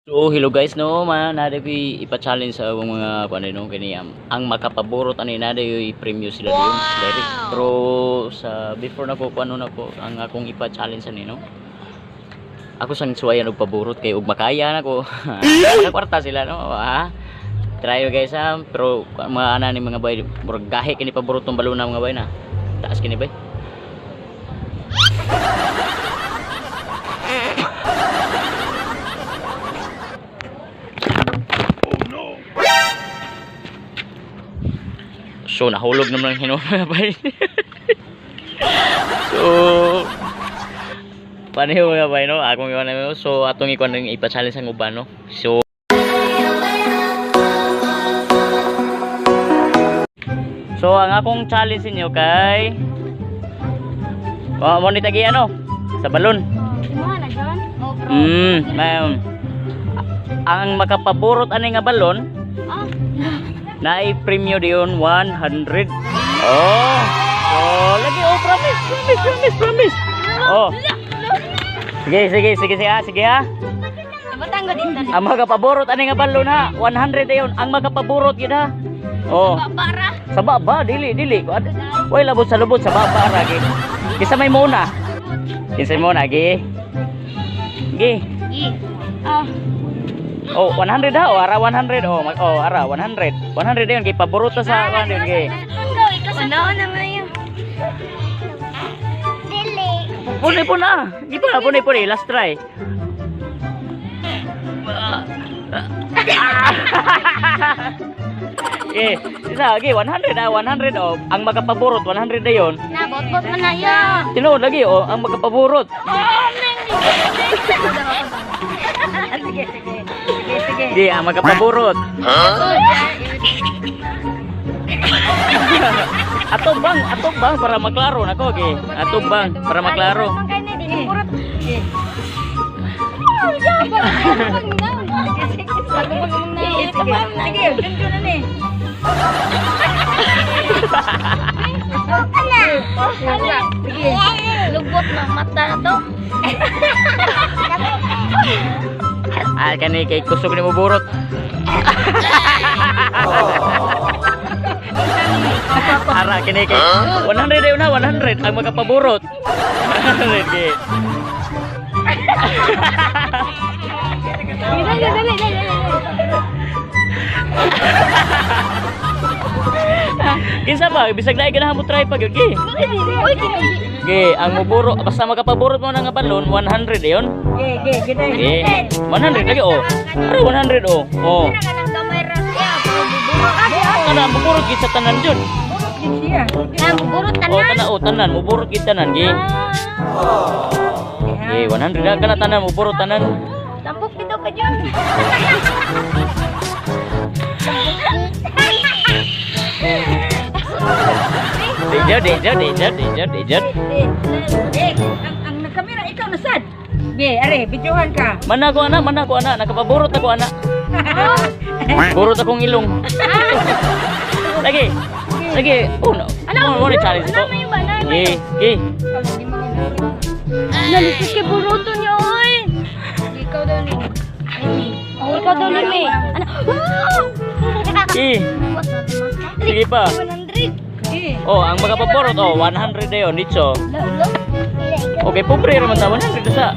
So hello guys, no nada ko ipa-challenge sa mga no kani ang makapaborot ani nada yung premyo sila doon direct. Pero sa before na ko na ko ang akong ipa-challenge ani no. Ako sang suwayan og paborot kay ug makaya na ko. Kwarta sila no ha. Try guys ha, pero mga ana ni mga bay murag gahi kini paborot tong balona mga bay na. Taas kini bay. So nahulog naman ang hinumabay. So paano mga bay no? Akong iwan namin. So atong ikuan ng ipa-challenge ang uban no. So ang akong challenge niyo kay mo ni tagi ano sa balon. Ma'am. Ang makapaborot ani nga balon na i-premyo diyon 100. Oh, lagi promise. Oh. Sige ha. Ang makapaborot ani nga balon ha, 100 dayon. Ang makapaborot gid ha. Oh. Sa baba dili. Way labot sa lubot sa baba ra gi. Kisa may muna. Gi. Oh, 100 ha. Ara 100. Ara 100. 100 yun. Kaya paborota sa 100. Kaya. Ano naman yun? Punay po na. Punay. Last try. Isa. 100 ha. 100. Oh. Ang magkapaborot. 100 na yun. Nabot-bot mo na yun. Tinood lagi. Oh. Ang magkapaborot. Sige, ang magkapaborot. Atong bang para maklaro nako gi. Atong bang para maklaro. Lubot ng mata na to. Kani kay kusog ni mo burot. Ara kini kay 100 dayon na 100 ang magkapaborot. 100 kay. Dali. Kinsa ba bisag naay ganahan mo try pag gi. Ge, ang muburo basta magkapaborot mo na nga balon 100 dayon. Ge. 100 lagi oh. Ara 100 oh. Oh. Kana muburot gid sa tanan jud. Muburot tanan. Tanan muburot gid tanan gi. Ge, 100 na kana tanan muburot tanan. Tampok dito ka dyan. Dejad. Ang nagkamera ikaw na sad. Be, are, videohan ka. Mana ko ana, nakapaborot ako ana. Borot akong ilong. Lagi. Oh no. Ano ni challenge to? Gi. Nalisik kay buroto niya, oy. Ikaw daw ni. Ikaw daw ni. Ano? Gi. Sige pa. 100. Oh, ang magkapaborot 100 dayon dito. Okay, pobre raman ta 100 sa.